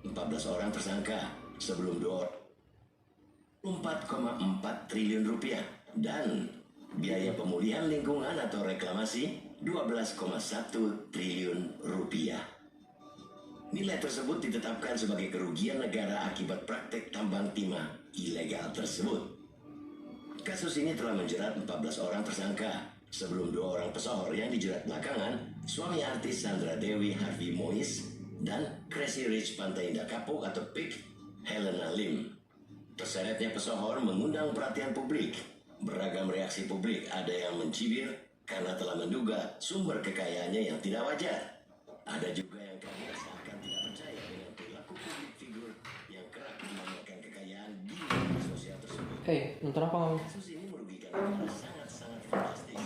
14 orang tersangka sebelum 4,4 triliun rupiah dan biaya pemulihan lingkungan atau reklamasi 12,1 triliun rupiah. Nilai tersebut ditetapkan sebagai kerugian negara akibat praktek tambang timah ilegal tersebut. Kasus ini telah menjerat 14 orang tersangka sebelum 2 orang pesohor yang dijerat belakangan, suami artis Sandra Dewi Harvey Mois dan Crazy Rich Pantai Indah Kapuk atau PIK Helena Lim. Terseretnya pesohor mengundang perhatian publik. Beragam reaksi publik, ada yang mencibir karena telah menduga sumber kekayaannya yang tidak wajar. Ada juga yang kaget seakan tidak percaya dengan perilaku publik figur yang kerap memamerkan kekayaan di media sosial tersebut. Nonton apa kamu? Kasus ini merugikan negara sangat-sangat fantastis.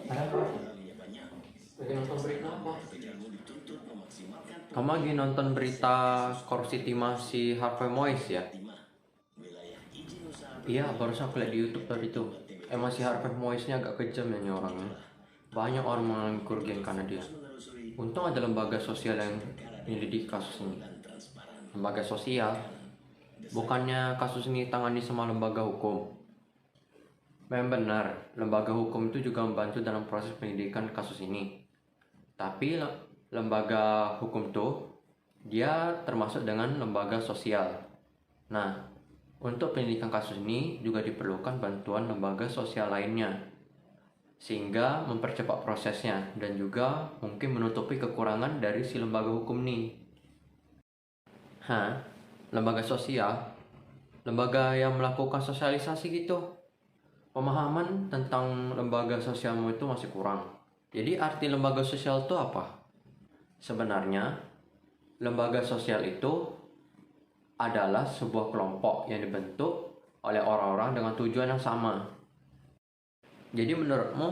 Ada apa? Lagi nonton berita apa? Kamu lagi nonton berita korupsi timah si Harvey Mois ya? Iya, barusan aku lihat di YouTube tadi itu. Emang si Harvey Mois-nya agak kejam ya nih orangnya. Banyak orang mengalami kerugian karena dia. Untung ada lembaga sosial yang menyelidiki kasus ini. Lembaga sosial, bukannya kasus ini tangani sama lembaga hukum. Memang benar, lembaga hukum itu juga membantu dalam proses penyidikan kasus ini. Tapi lembaga hukum itu, dia termasuk dengan lembaga sosial. Nah, untuk penyidikan kasus ini juga diperlukan bantuan lembaga sosial lainnya, sehingga mempercepat prosesnya dan juga mungkin menutupi kekurangan dari si lembaga hukum ini. Lembaga sosial, lembaga yang melakukan sosialisasi gitu. Pemahaman tentang lembaga sosialmu itu masih kurang. Jadi arti lembaga sosial itu apa? Sebenarnya, lembaga sosial itu adalah sebuah kelompok yang dibentuk oleh orang-orang dengan tujuan yang sama. Jadi menurutmu,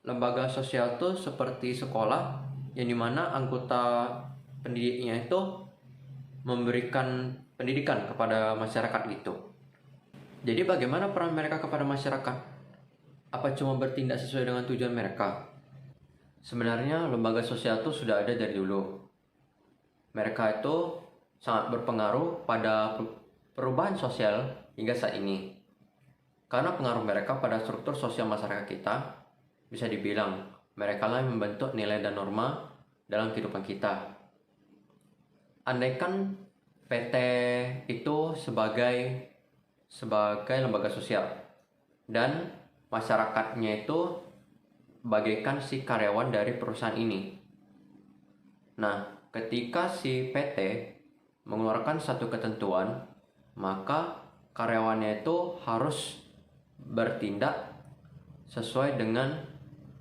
lembaga sosial itu seperti sekolah yang dimana anggota pendidiknya itu memberikan pendidikan kepada masyarakat gitu. Jadi bagaimana peran mereka kepada masyarakat? Apa cuma bertindak sesuai dengan tujuan mereka? Sebenarnya lembaga sosial itu sudah ada dari dulu. Mereka itu sangat berpengaruh pada perubahan sosial hingga saat ini. Karena pengaruh mereka pada struktur sosial masyarakat kita, bisa dibilang mereka lah yang membentuk nilai dan norma dalam kehidupan kita. Andaikan PT itu sebagai lembaga sosial dan masyarakatnya itu bagaikan si karyawan dari perusahaan ini. Nah, ketika si PT mengeluarkan satu ketentuan, maka karyawannya itu harus bertindak sesuai dengan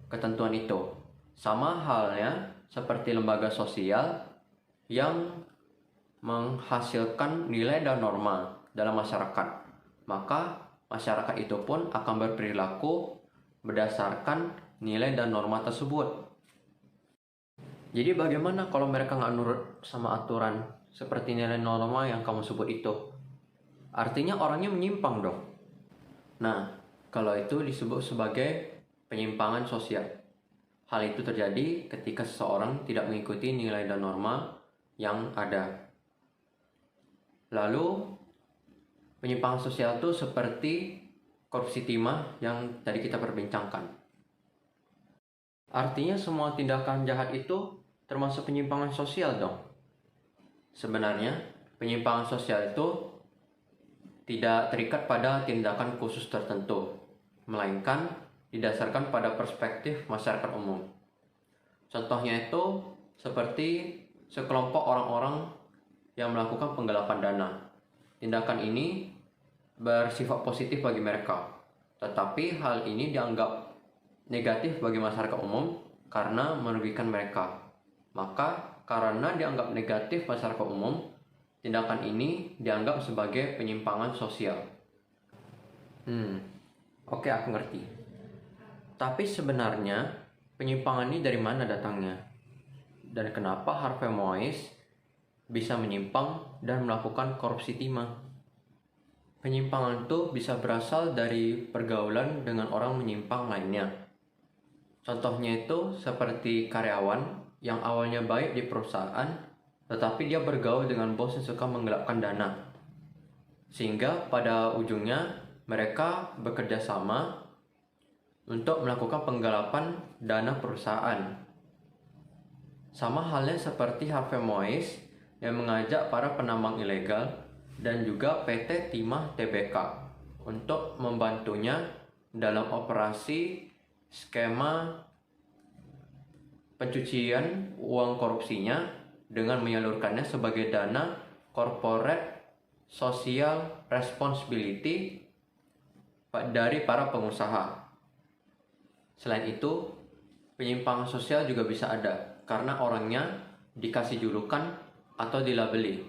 ketentuan itu. Sama halnya seperti lembaga sosial yang menghasilkan nilai dan norma dalam masyarakat, maka masyarakat itu pun akan berperilaku berdasarkan nilai dan norma tersebut. Jadi bagaimana kalau mereka nggak nurut sama aturan seperti nilai norma yang kamu sebut itu? Artinya orangnya menyimpang dong. Nah, kalau itu disebut sebagai penyimpangan sosial. Hal itu terjadi ketika seseorang tidak mengikuti nilai dan norma yang ada. Lalu, penyimpangan sosial itu seperti korupsi timah yang tadi kita perbincangkan. Artinya semua tindakan jahat itu termasuk penyimpangan sosial dong. Sebenarnya, penyimpangan sosial itu tidak terikat pada tindakan khusus tertentu, melainkan didasarkan pada perspektif masyarakat umum. Contohnya itu seperti sekelompok orang-orang yang melakukan penggelapan dana. Tindakan ini bersifat positif bagi mereka, tetapi hal ini dianggap negatif bagi masyarakat umum karena merugikan mereka. Maka karena dianggap negatif masyarakat umum, tindakan ini dianggap sebagai penyimpangan sosial. Oke, aku ngerti. Tapi sebenarnya penyimpangan ini dari mana datangnya? Dan kenapa Harvey Mois bisa menyimpang dan melakukan korupsi timah? Penyimpangan itu bisa berasal dari pergaulan dengan orang menyimpang lainnya. Contohnya itu seperti karyawan yang awalnya baik di perusahaan, tetapi dia bergaul dengan bos yang suka menggelapkan dana. Sehingga pada ujungnya mereka bekerja sama untuk melakukan penggelapan dana perusahaan. Sama halnya seperti Harvey Mois yang mengajak para penambang ilegal dan juga PT Timah Tbk untuk membantunya dalam operasi skema pencucian uang korupsinya dengan menyalurkannya sebagai dana corporate social responsibility dari para pengusaha. Selain itu, penyimpangan sosial juga bisa ada karena orangnya dikasih julukan atau dilabeli,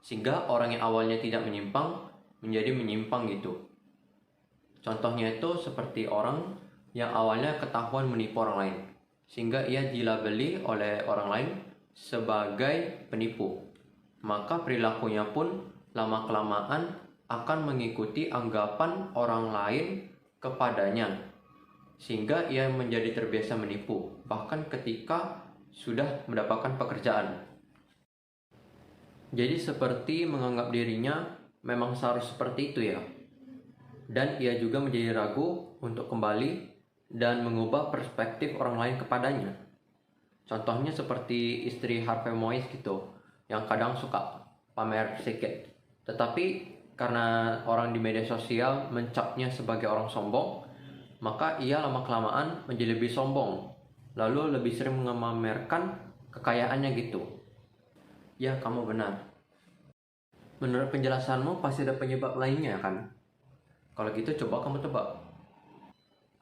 sehingga orang yang awalnya tidak menyimpang menjadi menyimpang gitu. Contohnya itu seperti orang yang awalnya ketahuan menipu orang lain, sehingga ia dilabeli oleh orang lain sebagai penipu. Maka perilakunya pun lama-kelamaan akan mengikuti anggapan orang lain kepadanya, sehingga ia menjadi terbiasa menipu, bahkan ketika sudah mendapatkan pekerjaan. Jadi seperti menganggap dirinya memang seharusnya seperti itu ya. Dan ia juga menjadi ragu untuk kembali dan mengubah perspektif orang lain kepadanya. Contohnya seperti istri Harvey Mois gitu, yang kadang suka pamer sedikit. Tetapi karena orang di media sosial mencapnya sebagai orang sombong, maka ia lama-kelamaan menjadi lebih sombong, lalu lebih sering memamerkan kekayaannya gitu. Ya, kamu benar. Menurut penjelasanmu pasti ada penyebab lainnya kan? Kalau gitu coba kamu tebak.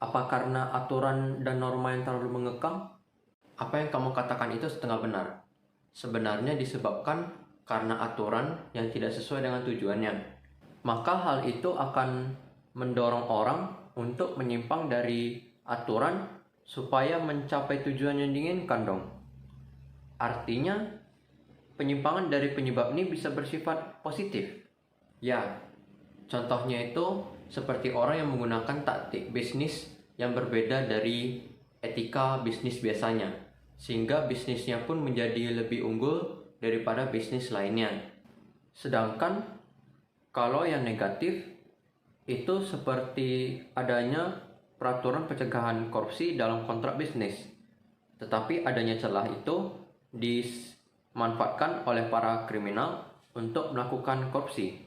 Apa karena aturan dan norma yang terlalu mengekang? Apa yang kamu katakan itu setengah benar. Sebenarnya disebabkan karena aturan yang tidak sesuai dengan tujuannya. Maka hal itu akan mendorong orang untuk menyimpang dari aturan supaya mencapai tujuan yang diinginkan dong. Artinya, penyimpangan dari penyebab ini bisa bersifat positif. Ya, contohnya itu seperti orang yang menggunakan taktik bisnis yang berbeda dari etika bisnis biasanya, sehingga bisnisnya pun menjadi lebih unggul daripada bisnis lainnya. Sedangkan kalau yang negatif itu seperti adanya peraturan pencegahan korupsi dalam kontrak bisnis, tetapi adanya celah itu dimanfaatkan oleh para kriminal untuk melakukan korupsi.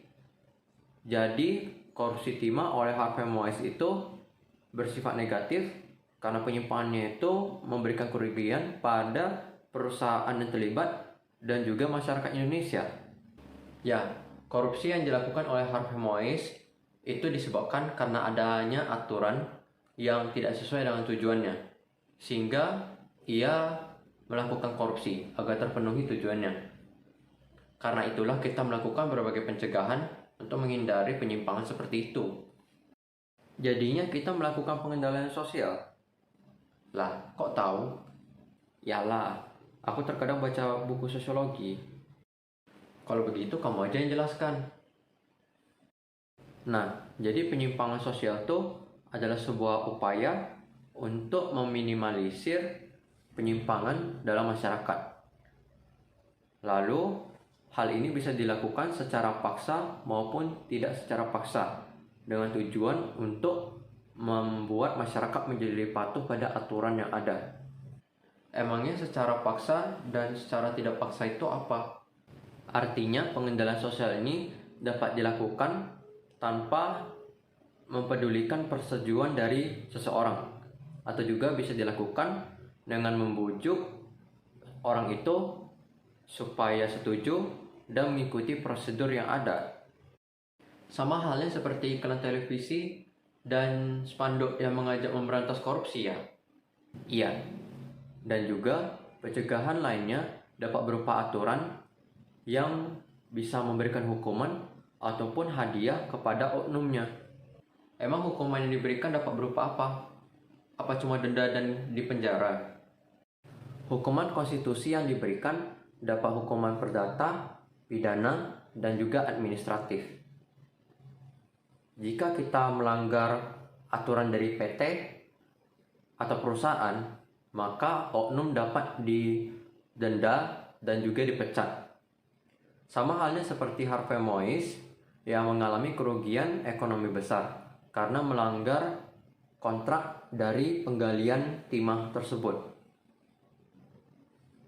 Jadi korupsi timah oleh Harvey Mois itu bersifat negatif karena penyimpangannya itu memberikan kerugian pada perusahaan yang terlibat dan juga masyarakat Indonesia. Ya, korupsi yang dilakukan oleh Harvey Mois itu disebabkan karena adanya aturan yang tidak sesuai dengan tujuannya, sehingga ia melakukan korupsi agar terpenuhi tujuannya. Karena itulah kita melakukan berbagai pencegahan untuk menghindari penyimpangan seperti itu. Jadinya kita melakukan pengendalian sosial. Lah, kok tahu? Yalah, aku terkadang baca buku sosiologi. Kalau begitu kamu aja yang jelaskan. Nah, jadi penyimpangan sosial itu adalah sebuah upaya untuk meminimalisir penyimpangan dalam masyarakat. Lalu, hal ini bisa dilakukan secara paksa maupun tidak secara paksa, dengan tujuan untuk membuat masyarakat menjadi lebih patuh pada aturan yang ada. Emangnya secara paksa dan secara tidak paksa itu apa? Artinya pengendalian sosial ini dapat dilakukan tanpa mempedulikan persetujuan dari seseorang, atau juga bisa dilakukan dengan membujuk orang itu supaya setuju dan mengikuti prosedur yang ada. Sama halnya seperti iklan televisi dan spanduk yang mengajak memberantas korupsi ya. Iya. Dan juga pencegahan lainnya dapat berupa aturan yang bisa memberikan hukuman ataupun hadiah kepada oknumnya. Emang hukuman yang diberikan dapat berupa apa? Apa cuma denda dan dipenjara? Hukuman konstitusi yang diberikan dapat hukuman perdata, pidana, dan juga administratif. Jika kita melanggar aturan dari PT atau perusahaan, maka oknum dapat didenda dan juga dipecat. Sama halnya seperti Harvey Mois yang mengalami kerugian ekonomi besar karena melanggar kontrak dari penggalian timah tersebut.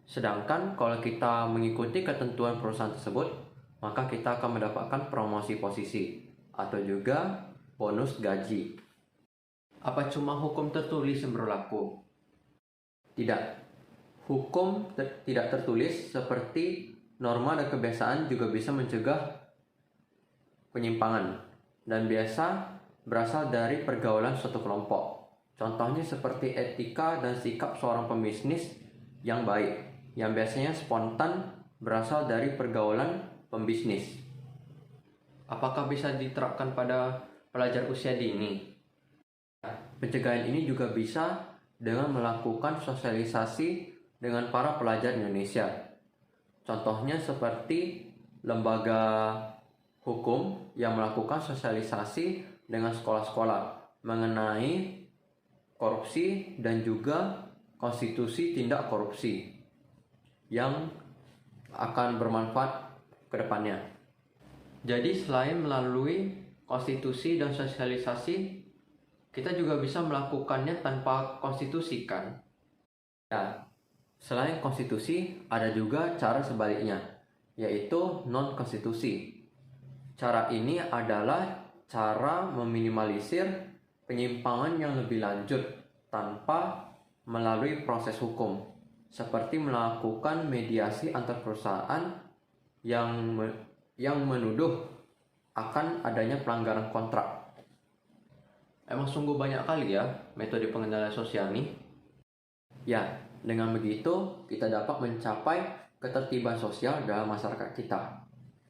Sedangkan kalau kita mengikuti ketentuan perusahaan tersebut, maka kita akan mendapatkan promosi posisi atau juga bonus gaji. Apa cuma hukum tertulis yang berlaku? Tidak. Hukum tidak tertulis seperti norma dan kebiasaan juga bisa mencegah penyimpangan dan biasa berasal dari pergaulan suatu kelompok. Contohnya seperti etika dan sikap seorang pembisnis yang baik, yang biasanya spontan berasal dari pergaulan pembisnis. Apakah bisa diterapkan pada pelajar usia dini? Pencegahan ini juga bisa dengan melakukan sosialisasi dengan para pelajar Indonesia. Contohnya seperti lembaga hukum yang melakukan sosialisasi dengan sekolah-sekolah mengenai korupsi dan juga konstitusi tindak korupsi yang akan bermanfaat ke depannya. Jadi selain melalui konstitusi dan sosialisasi, kita juga bisa melakukannya tanpa konstitusi kan? Ya, selain konstitusi ada juga cara sebaliknya, yaitu non-konstitusi. Cara ini adalah cara meminimalisir penyimpangan yang lebih lanjut tanpa melalui proses hukum, seperti melakukan mediasi antar perusahaan yang menuduh akan adanya pelanggaran kontrak. Emang sungguh banyak kali ya metode pengendalian sosial nih. Ya, dengan begitu kita dapat mencapai ketertiban sosial dalam masyarakat kita.